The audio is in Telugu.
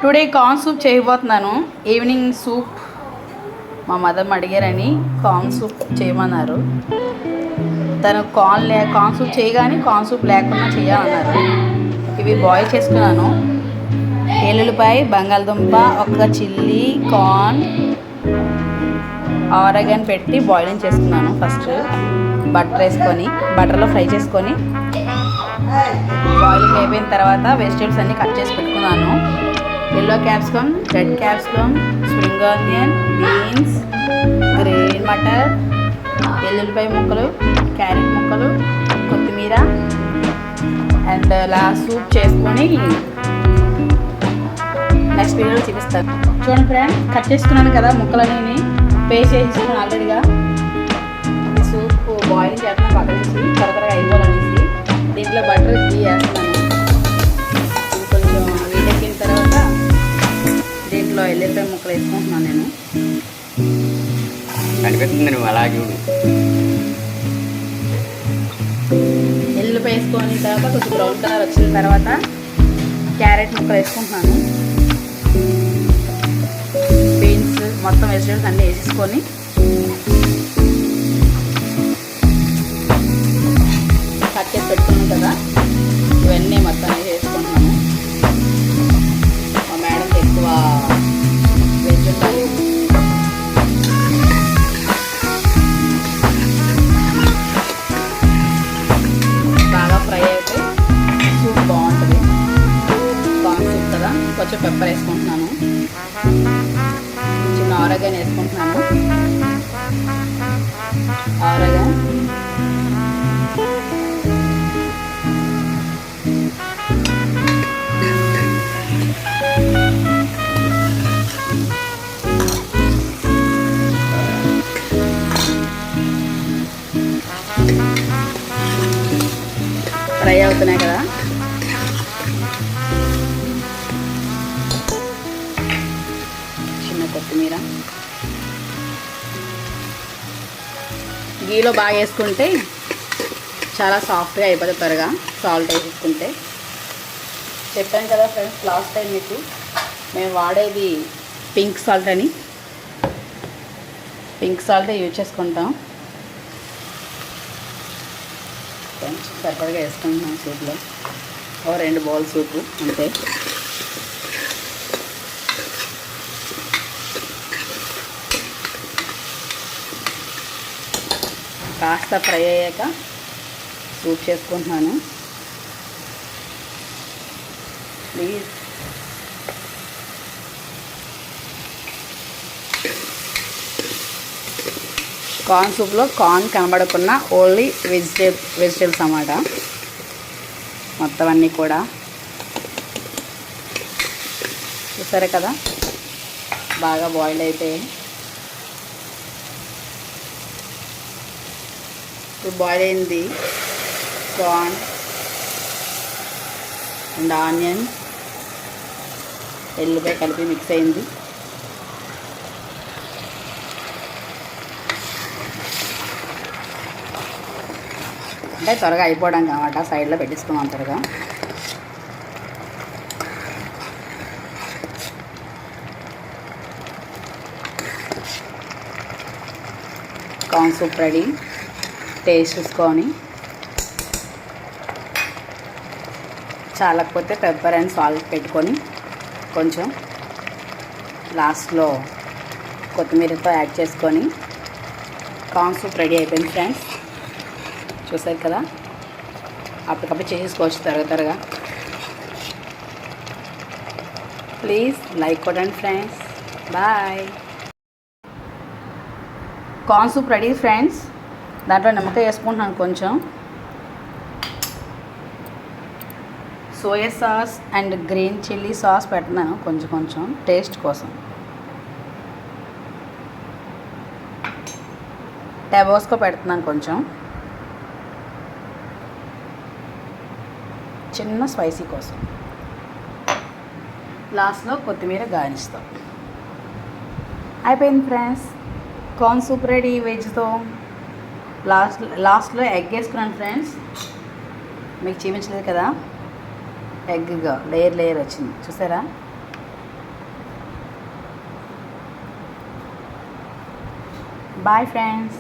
టుడే కార్న్ సూప్ చేయబోతున్నాను. ఈవినింగ్ సూప్ మా మదర్ అడిగారని కార్న్ సూప్ చేయమన్నారు. తను కార్న్ సూప్ చేయగానే కార్న్ సూప్ లేకుండా చేయాలన్నారు. ఇవి బాయిల్ చేసుకున్నాను. ఎల్లుల్లిపాయ, బంగాళదుంప, ఒక చిల్లీ, కార్న్, ఆరగన్ పెట్టి బాయిలింగ్ చేసుకున్నాను. ఫస్ట్ బటర్ వేసుకొని బటర్లో ఫ్రై చేసుకొని బాయిలింగ్ అయిపోయిన తర్వాత వెజిటేబుల్స్ అన్నీ కట్ చేసి పెట్టుకున్నాను. Yellow capsicum, red capsicum, spring onion, beans, green matar, ఎల్లుల్లిపాయ ముక్కలు, క్యారెట్ ముక్కలు, కొత్తిమీర అండ్ సూప్ చేసుకొని నెక్స్ట్ వీడియోలో చూపిస్తాను. చూడండి ఫ్రెండ్స్, కట్ చేసుకున్నాను కదా ముక్కలన్నీ పేస్ట్ చేసుకున్నాను ఆల్రెడీగా. ఈ సూప్ బాయిలింగ్ చేస్తున్నాను పక్కన నుంచి త్వరగా అయిపోవాలనేసి. దీంట్లో బటర్ వేస్తున్నాను. కొంచెం వేడెక్కిన తర్వాత దీంట్లో ఎల్లుల్లిపాయ ముక్కలు వేసుకుంటున్నాను నేను. కనిపిస్తుంది నువ్వు అలా చూడు. ఎల్లుల్లిపాయ వేసుకొని తర్వాత కొంచెం బ్రౌన్ కలర్ వచ్చిన తర్వాత క్యారెట్ ముక్కలు వేసుకుంటున్నాను. బీన్స్ మొత్తం వెజిటేబుల్స్ అన్నీ వేసేసుకొని కట్ చేసి పెట్టుకున్నాం కదా, ఇవన్నీ మొత్తం వేసుకుంటున్నాను. మా మేడం ఎక్కువ వెజ్ ఉండాలి. బాగా ఫ్రై అయితే సూప్ బాగుంటుంది. కార్న్ సూప్ కదా, కొంచెం పెప్పర్ వేసుకుంటున్నాను. చిన్న ఆరగన్ వేసుకుంటున్నాను. ఆరగన్ ఫ్రై అవుతున్నాయి కదా. చిన్న కొత్తిమీర గీలో బాగా వేసుకుంటే చాలా సాఫ్ట్గా అయిపోతుంది త్వరగా. సాల్ట్ వేసుకుంటే చెప్పాను కదా ఫ్రెండ్స్ లాస్ట్ టైం మీకు, మేము వాడేది పింక్ సాల్ట్ అని. పింక్ సాల్టే యూజ్ చేసుకుంటాం. కొంచెం సరిపడగా వేసుకుంటున్నాం సూప్లో. ఓ 2 బౌల్ సూపు అంతే. కాస్త ఫ్రై అయ్యాక సూప్ చేసుకుంటున్నాను. ప్లీజ్ కార్న్ సూప్లో కార్న్ కనబడకున్న ఓన్లీ వెజిటేబుల్స్ అన్నమాట. మొత్తం అన్నీ కూడా చూసారే కదా, బాగా బాయిల్ అయిపోయాయి. ఇప్పుడు బాయిల్ అయింది కార్న్ అండ్ ఆనియన్, ఎల్లుల్లిపాయ కలిపి మిక్స్ అయింది. అంటే త్వరగా అయిపోవడానికి అన్నమాట. సైడ్లో పెట్టేసుకున్నాం త్వరగా. Corn soup ready. టేస్ట్ చూసుకొని చాలకపోతే పెప్పర్ అండ్ సాల్ట్ పెట్టుకొని కొంచెం లాస్ట్లో కొత్తిమీరతో యాడ్ చేసుకొని కార్న్ సూప్ రెడీ అయిపోయింది ఫ్రెండ్స్. చూసారు కదా, అప్పటికప్పుడు చేసేసుకోవచ్చు త్వరగా. ప్లీజ్ లైక్ కొట్టండి friends. Bye. Corn soup ready friends. దాంట్లో నిమ్మకాయ వేసుకుంటున్నాను. కొంచెం soya sauce and green chilli sauce పెడుతున్నాను కొంచెం టేస్ట్ కోసం. టబాస్కో పెడుతున్నాను కొంచెం, చిన్న స్పైసీ కోసం. లాస్ట్లో కొత్తిమీర గార్నిష్తాం. అయిపోయింది ఫ్రెండ్స్, కార్న్ సూప్ రెడీ వెజ్తో. లాస్ట్లో ఎగ్ వేసుకున్నాను ఫ్రెండ్స్. మీకు చూపించలేదు కదా, ఎగ్గా లేయర్ వచ్చింది చూసారా. Bye friends.